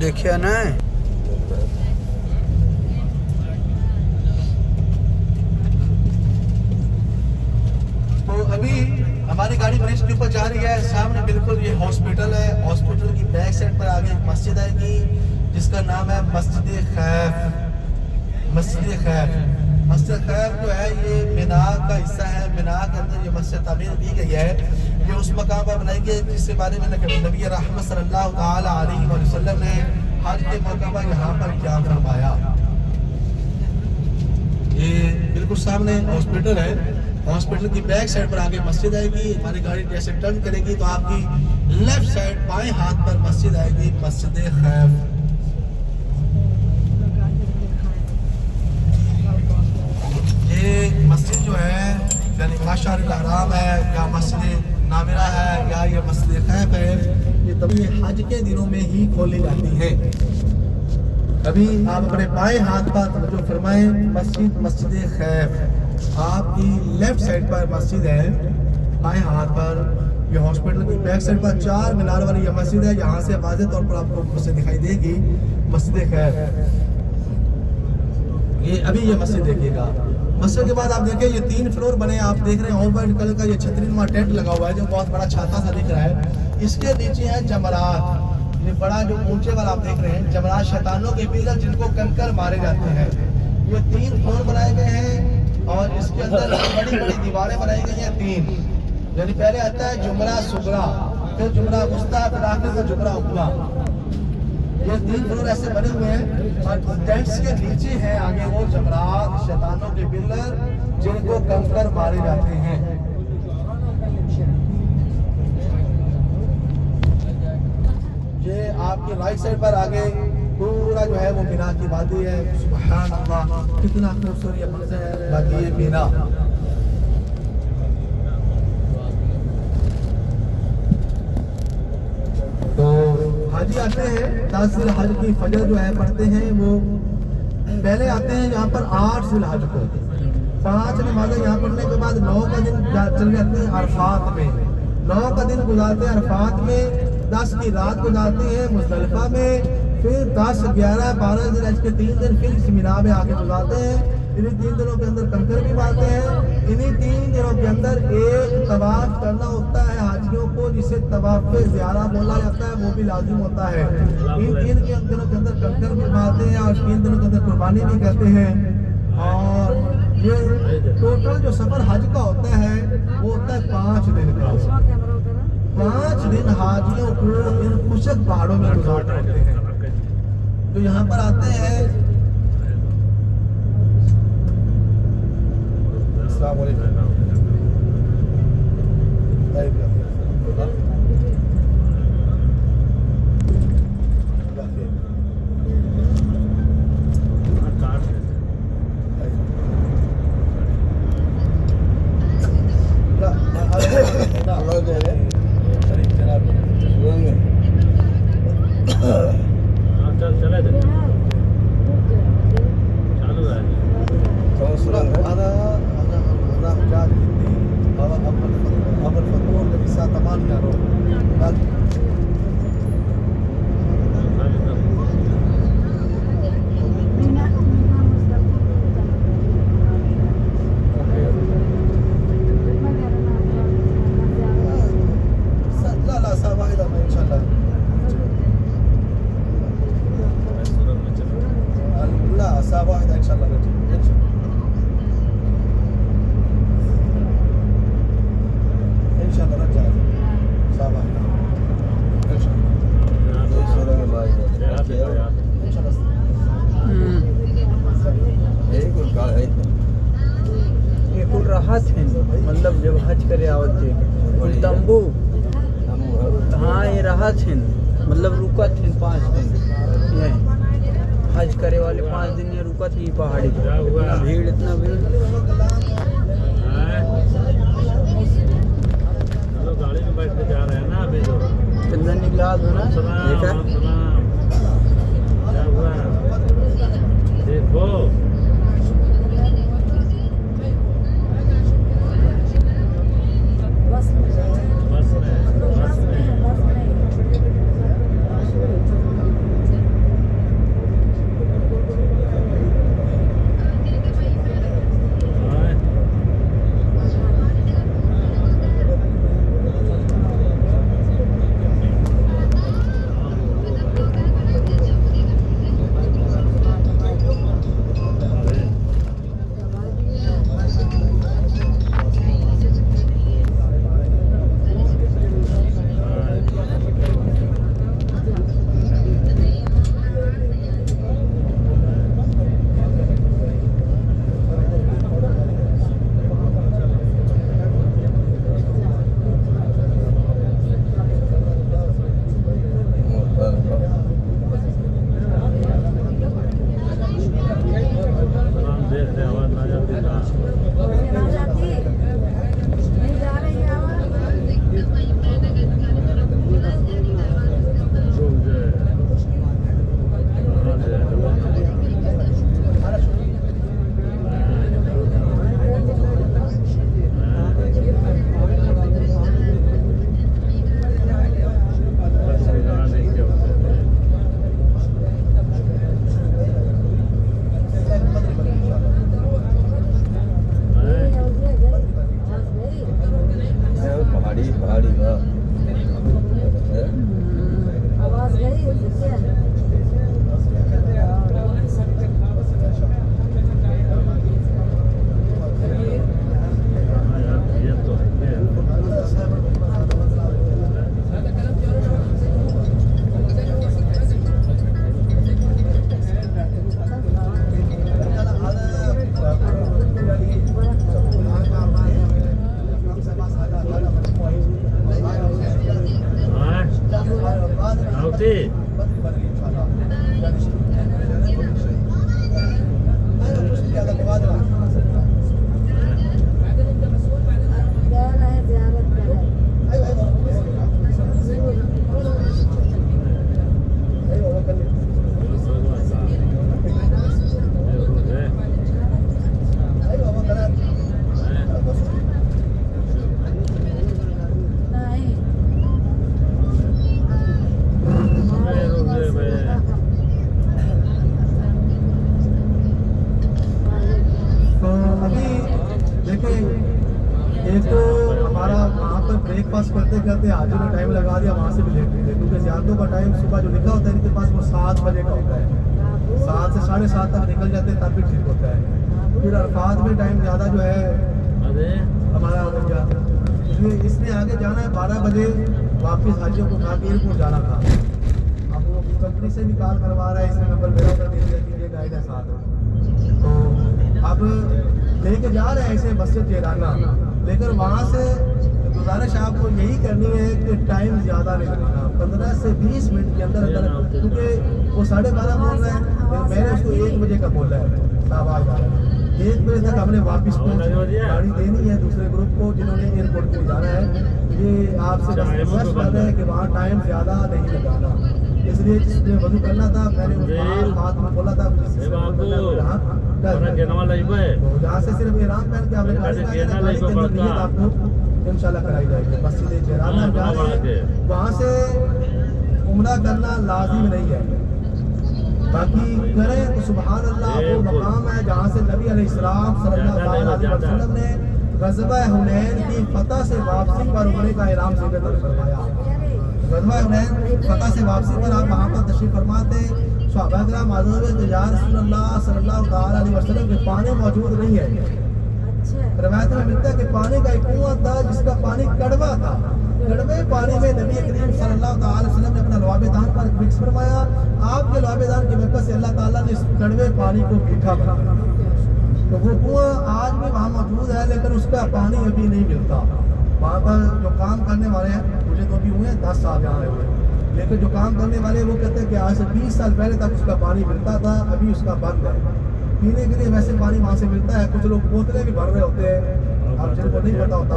देखिए ना, तो अभी हमारी गाड़ी ब्रिज के ऊपर जा रही है। सामने बिल्कुल ये हॉस्पिटल है। हॉस्पिटल की बैक साइड पर आगे एक मस्जिद आएगी जिसका नाम है मस्जिद खैफ। मस्जिद खैफ जो है ये मीना का हिस्सा है। मीना के अंदर ये मस्जिद तामीर की गई है। ये उस मकाम पर बनाई गई जिसके बारे में नबी रहमत सल्लल्लाहु ताला अलैहि वसल्लम ने हज के मौका पर यहाँ पर क्या फरमाया। ये बिल्कुल सामने हॉस्पिटल है। हॉस्पिटल की बैक साइड पर आगे मस्जिद आएगी। हमारी गाड़ी जैसे टर्न करेगी तो आपकी लेफ्ट साइड बाएं हाथ पर मस्जिद आएगी, मस्जिद खैफ। ये मस्जिद जो है यानी माशाअल्लाह हराम है या मस्जिद नामिरा है या ये मस्जिद खैफ है, ये तभी हज के दिनों में ही खोली जाती है। अभी आप अपने बाएं हाथ पर जो फरमाएं मस्जिद खैफ। आपकी लेफ्ट साइड पर मस्जिद है, बाएं हाथ पर। ये हॉस्पिटल की बैक साइड पर 4 मीनार वाली ये मस्जिद है। यहाँ से वाज़ेह तौर पर आपको मस्जिद दिखाई देगी, मस्जिद खैफ। ये अभी ये मस्जिद देखिएगा। मस्जिद के बाद आप देखिए ये 3 फ्लोर बने। आप देख रहे हैं ऑफ वाइट कलर का ये छतरीनुमा टेंट लगा हुआ है जो बहुत बड़ा छाता सा दिख रहा है। इसके नीचे है जमरात। ये बड़ा जो ऊंचे वाला आप देख रहे हैं जमरात, शैतानों के पिलर जिनको कंकर मारे जाते हैं। ये 3 फ्लोर बनाए गए हैं और इसके अंदर बड़ी बड़ी दीवारें बनाई गई हैं 3। यानी पहले आता है जुमरा सुगरा, फिर जुमरा वुस्ता, फिर आखिर में जुमरा उकबा। ये 3 फ्लोर ऐसे बने हुए हैं और टेंट्स के नीचे है आगे वो जमरात, शैतानों के पिलर जिनको कंकर मारे जाते हैं। ये आपकी राइट साइड पर आगे पूरा जो है वो मीना की वादी है। सुभान अल्लाह, कितना खूबसूरत मंजर है वादी मीना। तो हाजी आते हैं 10 ज़िलहज की फजर जो है पढ़ते हैं। वो पहले आते हैं यहाँ पर 8 ज़िलहज को। 5 नमाज़ें यहाँ पढ़ने के बाद 9 का दिन चल जाते हैं अरफात में। 9 का दिन गुजारते हैं अरफात में। 10 की रात गुजारते हैं मुज़दलिफ़ा में। फिर 10, 11, 12 ज़िलहज के 3 दिन फिर इस मीना में आके गुजारते हैं। इन्हीं 3 दिनों के अंदर कंकर भी मारते हैं। इन्हीं 3 दिनों के अंदर एक तवाफ करना होता है हाजियों को, जिसे तवाफ़ ज़ियारा बोला जाता है, वो भी लाजिम होता है। इन 3 दिनों के अंदर कंकर भी मारते हैं और 3 दिनों के अंदर कुर्बानी भी करते हैं। और ये टोटल जो सफ़र हज का होता है वो होता है 5 दिन का। 5 दिन हाजियों को इन खुशक पहाड़ों में गुजारते होते हैं। जो यहाँ पर आते हैं, अस्सलाम वालेकुम। मतलब जब हज करे आवत थे तंबू, हाँ ये राहत है, मतलब रुका थे 5 दिन। ये हज करे वाले 5 दिन ये रुका थी पहाड़ी। इतना भीड़ गाड़ी में बैठ के जा रहे हैं ना अभी। तो चंदन निकला ना देखा क्या हुआ देखो। बन गई इंशाल्लाह कुछ ज़्यादा मुबादला एक तो हमारा वहाँ पर ब्रेकफास्ट करते करते हाजिर में टाइम लगा दिया, वहाँ से भी लेट गए क्योंकि ज़्यादों का टाइम सुबह जो लिखा होता है इनके पास वो 7 बजे का होता है, 7 से 7:30 तक निकल जाते हैं तब भी ठीक होता है। फिर अरफात में टाइम ज़्यादा जो है हमारा हो जाता है, इसलिए इसने आगे जाना है 12 बजे वापस हाजियों को खा के एयरपोर्ट जाना था। अब वो कंपनी से भी कॉल करवा रहा है, इसने नंबर मेरा कर दिया कि ये गाइड है साथ। तो अब लेके जा रहे हैं इसे मस्जिद जेराना, लेकिन वहाँ से गुजारिश आपको यही करनी है कि टाइम ज़्यादा नहीं लगाना, 15 से 20 मिनट के अंदर अंदर, क्योंकि वो 12:30 बोल रहे हैं, मैंने उसको 1 बजे का बोला है साहब आ जाए। 1 बजे तक हमने वापस गाड़ी देनी है दूसरे ग्रुप को जिन्होंने एयरपोर्ट के लिए जाना है। ये आपसे रिक्वेस्ट कर रहे हैं कि वहाँ टाइम ज़्यादा नहीं लगाना, इसलिए जिसने वजू करना था मैंने हाथ में बोला था जहाँ से सिर्फ इहराम पहन के आपने आपको इंशाल्लाह कराई जाएगी। मस्जिद जेराना जा रहे हैं, वहाँ से उम्रा करना लाजिम नहीं है, बाकी करें तो सुभान अल्लाह। वो मकाम है जहाँ से नबी अलैहिस्सलाम सल्लल्लाहु अलैहि वसल्लम ने ग़ज़वा हुनैन की फतह से वापसी पर उम्रे का इहराम सीधे फरमाया। ग़ज़वा हुनैन फतह से वापसी पर आप वहाँ पर तशरीफ़ फरमाते, सहाबा किराम माज़ूर में तो या रसूलल्लाह सल्लल्लाहु अलैहि वसल्लम के पानी मौजूद नहीं है। रवायत में मिलता है कि पानी का एक कुआं था जिसका पानी कड़वा था, कड़वे पानी में नबी करीम सल्लल्लाहु अलैहि वसल्लम ने अपना लुआब-ए-दान पर मिक्स फरमाया। आपके लुआब-ए-दान की बरकत से अल्लाह ताला ने इस कड़वे पानी को मीठा बनाया। तो वो कुआं आज भी वहाँ मौजूद है, लेकिन उसका पानी अभी नहीं मिलता। वहाँ पर जो काम करने वाले हैं, मुझे तो अभी हुए 10 साल यहाँ आए हुए, लेकिन जो काम करने वाले वो कहते हैं कि आज से 20 साल पहले तक उसका पानी मिलता था, अभी उसका बंद है। पीने के लिए वैसे पानी वहाँ से मिलता है, कुछ लोग बोतलें भी भर रहे होते हैं, आप जिनको नहीं पता होता,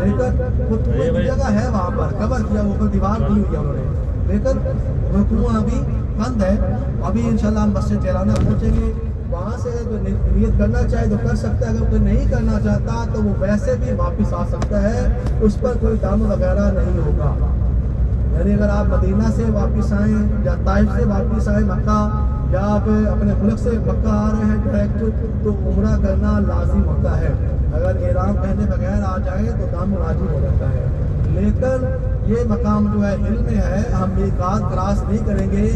लेकिन वो कुएं की जगह है वहाँ पर कवर किया, वो ऊपर दीवार की हुई है उन्होंने, लेकिन वो कुआं अभी बंद है। अभी इंशाल्लाह हम मस्जिद जेराना पहुँचेंगे, वहाँ से जो नियत करना चाहे तो कर सकता है, अगर कोई नहीं करना चाहता तो वो वैसे भी वापस आ सकता है, उस पर कोई दाम वगैरह नहीं होगा। यानी अगर आप मदीना से वापस आएँ या ताइफ से वापस आएँ मक्का, या आप अपने मुल्क से मक्का आ रहे हैं डायरेक्ट, तो उम्रा करना लाजिम होता है। अगर इहराम पहने बगैर आ जाए तो दाम वाजिब हो जाता है, लेकिन ये मकाम जो है हिल में है, हम मीकात क्रॉस नहीं करेंगे,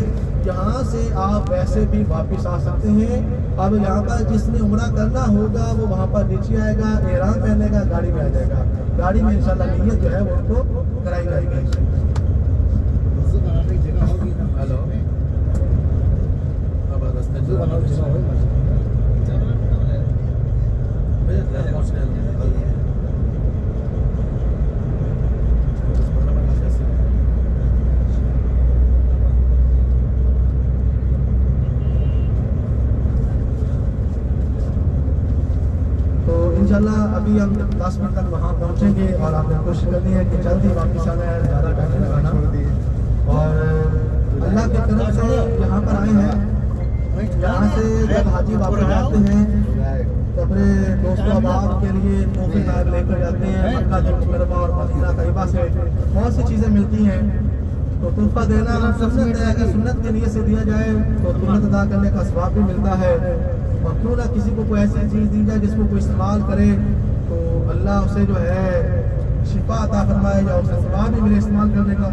यहाँ से आप वैसे भी वापस आ सकते हैं। अब यहाँ पर जिसने उम्रा करना होगा वो वहाँ पर नीचे आएगा, इहराम पहनेगा, गाड़ी में आ जाएगा, गाड़ी में इंशाल्लाह नियत जो है वो उनको कराई जाएगी। हेलो इंशाल्लाह अभी हम 10 मिनट तक वहाँ पहुँचेंगे और आपने कोशिश करनी है कि जल्दी वापस आना है, ज़्यादा टाइम नहीं लगाना। और अल्लाह की तरफ से यहाँ पर आए हैं, यहाँ से जब हाजी वापस जाते हैं तो अपने दोस्तों अहबाब के लिए तोहफे लेकर जाते हैं। मक्का मुकर्रमा और मदीना तैयबा से बहुत सी चीज़ें मिलती हैं, तो तोहफा देना सुन्नत है, अगर सुन्नत के लिए से दिया जाए तो सुन्नत अदा करने का सवाब भी मिलता है। और क्यों ना किसी को कोई ऐसी चीज़ दी जाए जिसको कोई इस्तेमाल करे तो अल्लाह उसे जो है शिफा अता फरमाए या उसे सवाब भी मिले इस्तेमाल करने का।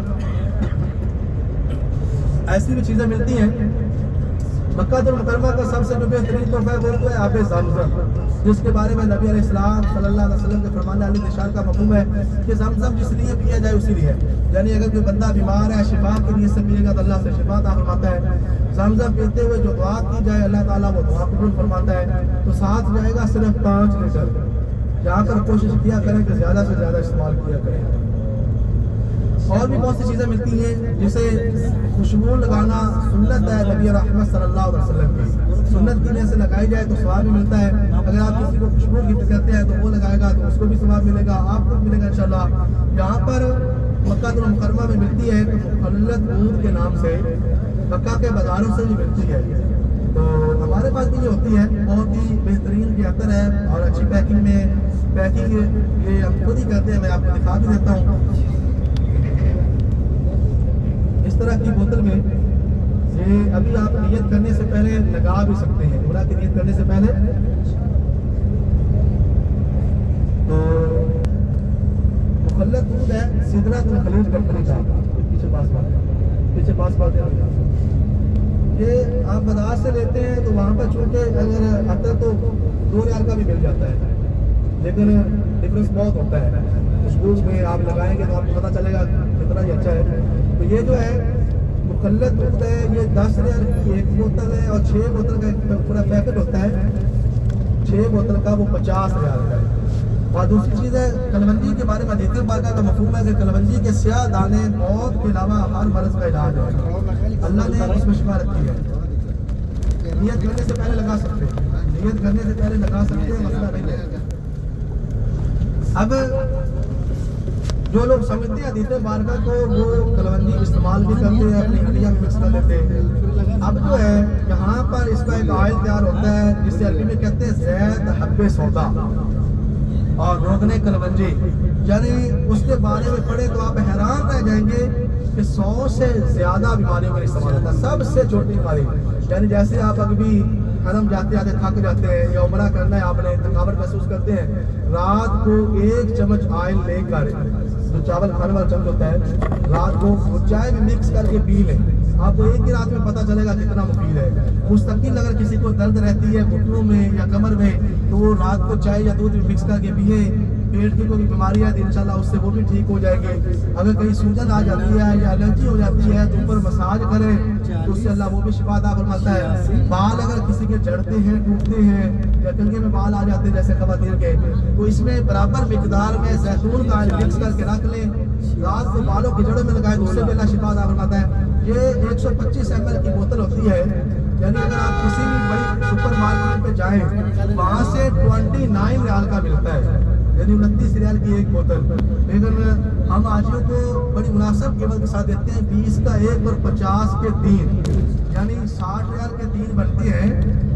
ऐसी भी चीज़ें मिलती हैं। मक्का मुकर्रमा का सबसे जो बेहतरीन तोहफा है वो तो है आब ज़मज़म, जिसके बारे में नबी अलैहिस्सलाम सल्लल्लाहु अलैहि वसल्लम के फरमान अली निशान का मफ़हूम है कि ज़मज़म जिस लिए पिया जाए उसी लिए, यानी अगर कोई बंदा बीमार है शिफा के लिए से पिएगा तो अल्लाह से शिफा अता फरमाता है। ज़मज़म पीते हुए जो दुआ की जाए अल्लाह ताला वो दुआ कबूल फरमाता है। तो साथ जाएगा सिर्फ 5 लीटर, यहाँ पर कोशिश किया करें कि ज़्यादा से ज़्यादा इस्तेमाल किया करें। और भी बहुत सी चीज़ें मिलती हैं, जैसे खुशबू लगाना सुन्नत है नबी रहमत सल्लल्लाहु अलैहि वसल्लम की। सुन्नत कीने से लगाई जाए तो सवाब भी मिलता है। अगर आप किसी को खुशबू गिफ्ट करते हैं तो वो लगाएगा तो उसको भी सवाब मिलेगा, आपको भी मिलेगा इंशाल्लाह। यहाँ पर मक्का मुकरमा में मिलती है मुखल्लत ऊद के नाम से, मक्का के बाज़ारों से भी मिलती है। तो हमारे पास भी ये होती है, बहुत ही बेहतरीन ये अतर है और अच्छी पैकिंग में पैकिंग ये हम खुद ही करते हैं। मैं आपको दिखा भी देता हूँ। इस तरह की बोतल में ये अभी आप नियत करने से पहले लगा भी सकते हैं, उम्रा की नियत करने से पहले। तो मुखल्लत दूध है सिदरतुल खलीज कंपनी का, पीछे पास ये आप बाजार से लेते हैं तो वहाँ पर चूँकि अगर अतर तो 2 रियाल का भी मिल जाता है, लेकिन डिफरेंस बहुत होता है। खुशबू में आप लगाएंगे तो आपको पता चलेगा कितना ही अच्छा है। तो ये जो है मुखल्लत दूध है, ये 10 रियाल की एक बोतल है और 6 बोतल का एक पूरा पैकेट होता है। 6 बोतल का वो 50 रियाल का है। और दूसरी चीज़ है कलवंजी के बारे में देखते पाका का मफहूम है कि कलवंजी के स्याह दाने मौत के अलावा हर मर्ज का इलाज है। अल्लाह ने उसमें शिफा रखी है। नियत करने से पहले लगा सकते हैं, नियत करने से पहले लगा सकते हैं, मसला नहीं है। अब जो लोग समझते हैं हदीस मुबारका को वो कलवंजी इस्तेमाल भी करते हैं, अपनी हड्डियाँ भी मिक्स कर देते हैं। अब जो है यहाँ पर इसका एक ऑयल तैयार होता है जिसे अरबी में कहते हैं ज़ैत हब्बे सौदा और रोगने कलवंजी, यानी उसके बारे में पढ़े तो आप हैरान रह जाएंगे कि 100 से ज़्यादा बीमारियों में इस्तेमाल होता है। सबसे छोटी बीमारी, यानी जैसे आप अभी हरम जाते आते थक जाते हैं या उम्रा करना है, आपने थकावट महसूस करते हैं, रात को 1 चम्मच ऑयल लेकर, जो चावल खाने वाला चम्मच होता है, रात को चाय में मिक्स करके पी लें। आपको एक ही रात में पता चलेगा कितना मुफीद है। मुस्तकिल अगर किसी को दर्द रहती है घुटनों में या कमर में तो वो रात को चाय या दूध में मिक्स करके पिए। पेट की कोई बीमारी है तो इंशाल्लाह उससे वो भी ठीक हो जाएगी। अगर कहीं सूजन आ जाती है या एलर्जी हो जाती है तो ऊपर मसाज करें तो उससे अल्लाह वो भी शिफा अता फरमाता है। बाल अगर किसी के झड़ते हैं, टूटते हैं या कंघे में बाल आ जाते हैं जैसे खवातीर के, तो इसमें बराबर मिकदार में जैतून का ऑयल मिक्स करके रख लें, रात को बालों की जड़ों में लगाएं तो उससे भी अल्लाह शिफा अता फरमाता है। ये 125 ml की बोतल होती है, यानी अगर आप किसी भी बड़ी सुपर मार्केट पे जाएं वहाँ से 29 रियाल का मिलता है, यानी 29 रियाल की एक बोतल। लेकिन हम आजियों को बड़ी मुनासिब कीमत के साथ देते हैं, 20 का 1 और 50 के 3, यानी 60 रियाल के 3 बनती हैं।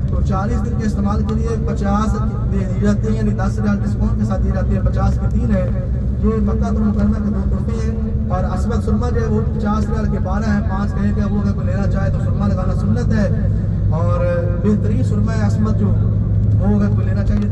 तो 40 दिन के इस्तेमाल के लिए 50 दे दी जाती है, यानी 10 रियाल डिस्काउंट के साथ दी जाती है। 50 के 3 है। ये मक्का मुकरमा के 2 तोहफे हैं। और असमत सुरमा जो है वो 50 रियाल के 12 हैं, 5 कहे के वो अगर कोई लेना चाहे तो सुरमा लगाना सुन्नत है। और बेहतरीन सुरमा है असमत जो, वो अगर कोई लेना चाहिए